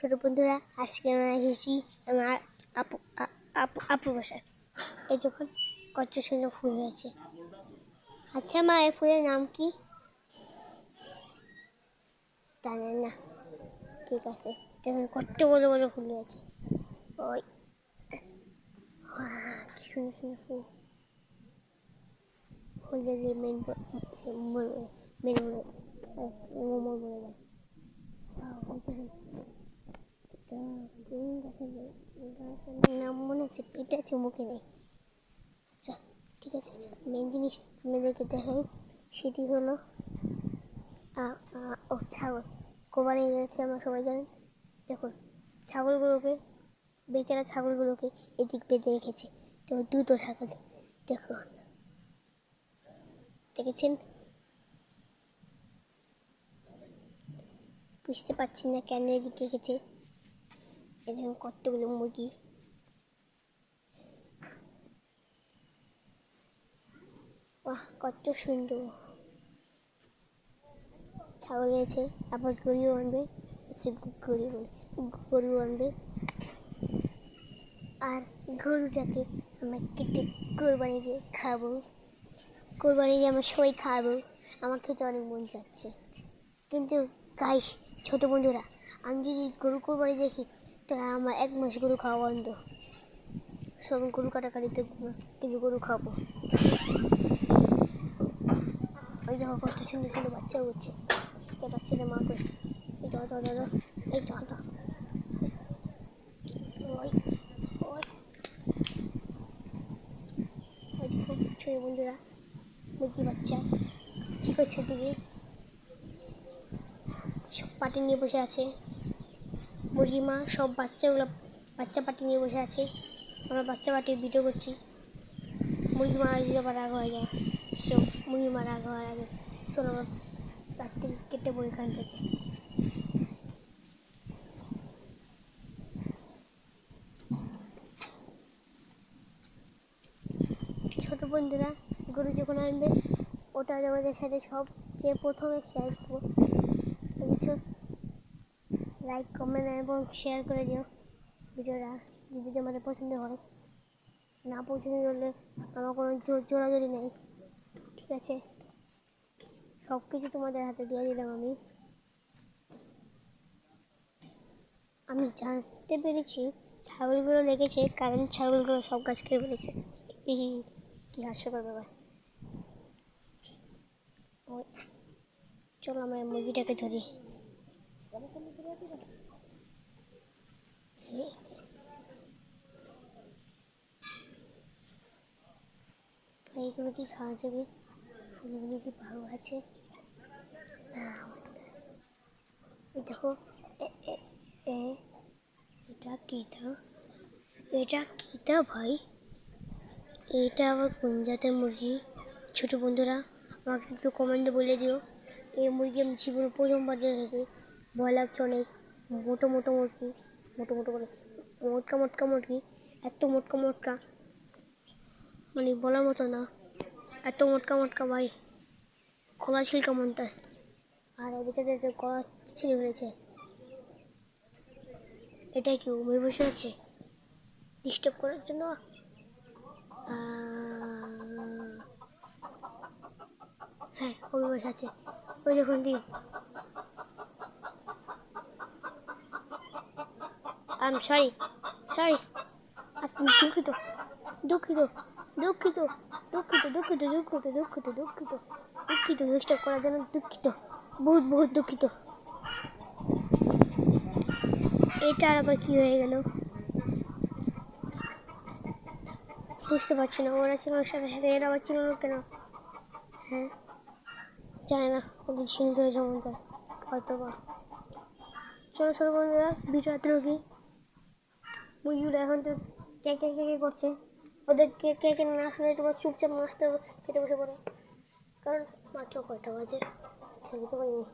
ছোট বন্ধুরা, আজকে আমরা এসেছি আমার আপু আপুর বাসায়। এই যখন কত সুন্দর ফুল হয়েছে। আচ্ছা মা, এই ফুলের নাম কি? জানেন না? ঠিক আছে, দেখুন কত বড় বড় ফুল হয়েছে। ওই কি সুন্দর সুন্দর ফুল। ফুলের মেন নাম মনে আছে, পেটে আছে, মুখে নেই। আচ্ছা ঠিক আছে, মেন জিনিস আপনাদেরকে দেখাই, সেটি হলো ছাগল। কোরবানি যাচ্ছে, আমরা সবাই জানেন। দেখুন ছাগলগুলোকে, বেচারা ছাগলগুলোকে এদিক বেঁধে রেখেছে। তো দুটো ছাগল দেখুন, দেখেছেন? বুঝতে পারছি না কেন এদিক রেখেছে। এরকম কতগুলো মুরগি। বাহ, কত সুন্দর। ছাগল রয়েছে, আবার গরুও আনবে, গরু আনবে। আর গরুটাকে আমরা কেটে কোরবানি দিয়ে খাবো। কোরবানি দিয়ে আমরা সবাই খাবো। আমার খেতে অনেক মন যাচ্ছে, কিন্তু গাইস, ছোট বন্ধুরা, আমি যদি গরু কোরবানি দেখি তাহলে আমার 1 মাস গরু খাওয়া বন্ধ। সব গরু কাটাকাটি দেখবো না, কিন্তু গরু খাবো। ওই দেখো কত সুন্দর সুন্দর বাচ্চা উঠছে, বাচ্চাদের মা করে। এই দাদা দাদা, এই দাদা, ওই ওই ওই দেখো ছোট বন্ধুরা, মুরগি বাচ্চা কী করছে দিকে, সব পাটি নিয়ে বসে আছে। মুরগি মা সব বাচ্চা পাটি নিয়ে বসে আছে। আমরা বাচ্চা পাটির ভিডিও করছি। মুরগি মারা দিলে আবার রাগ হয়ে যায়। সব মুরগি মারা রাগ হওয়ার আগে চলো আমরা তার থেকে কেটে পড়ি এখান থেকে। ছোট বন্ধুরা, গরু যখন আনবে ওটা আমাদের সাথে সবচেয়ে প্রথমে শেয়ার করবো। কিছু লাইক, কমেন্ট এবং শেয়ার করে দিও ভিডিওটা, যদি তোমাদের পছন্দ হয়। না পছন্দ হলে আমার কোনো জোরাজোরি নেই, ঠিক আছে? সব কিছু তোমাদের হাতে দিয়ে দিলাম। আমি জানতে পেরেছি ছাগলগুলো লেগেছে, কারণ ছাগলগুলো সব গাছ খেয়ে ফেলেছে। কি হাস্যকর ব্যাপার। চলো আমরা মুরগিটাকে ধরি। এইগুলো কি খাওয়া যাবে? ফুলগুলো কি ভালো আছে? দেখো, এটা কিটা ভাই? এটা আবার কোন জাতের মুরগি? ছোট বন্ধুরা, আমাকে একটু কমেন্টে বলে দিও। এই মুরগি আমি জীবনে প্রথমবার দেখেছি, ভয় লাগছে অনেক। মোটো মোটো মুরগি, মোটো মোটো করে মোটকা মুরগি, এত মোটকা মানে বলার মতো না, এত মোটকা ভাই, খোলা ছিলকা মনটা। আর এই বেচাদের গলা ছিঁড়ে ফেলেছে। এটাই কি উমে বসে আছে ডিস্টার্ব করার জন্য? হ্যাঁ, উমে বসে আছে। ওই দেখুন ডিম। সরি আচ্ছা, দুঃখিত ডিস্টার্ব করার জন্য দুঃখিত, বহুত দুঃখিত। এটা আবার কি হয়ে গেল বুঝতে পারছি না। ওরা চিনোর সাথে সাথে এরা আবার চিনোর কেন? হ্যাঁ, জানি না, ওদের চিনতে যেমন দেয় হয়তো বা। ছোটো ছোটো বন্ধুরা, ভিডিও হাতে কি মুরগিগুলো এখন তো কে করছে। ওদের কে না শুনে তোমার চুপচাপ মাছটা খেতে বসে পড়ো, কারণ মাত্র কয়টা বাজে খেতে পারিনি,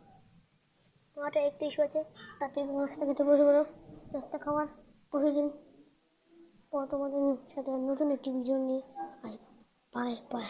9:31 বাজে। তাতে নাস্তা খেতে বসে পড়ো, নাস্তা খাওয়ার বসে দিন। পর তোমাদের সাথে নতুন একটি ভিডিও নিয়ে আসবো। Bye bye.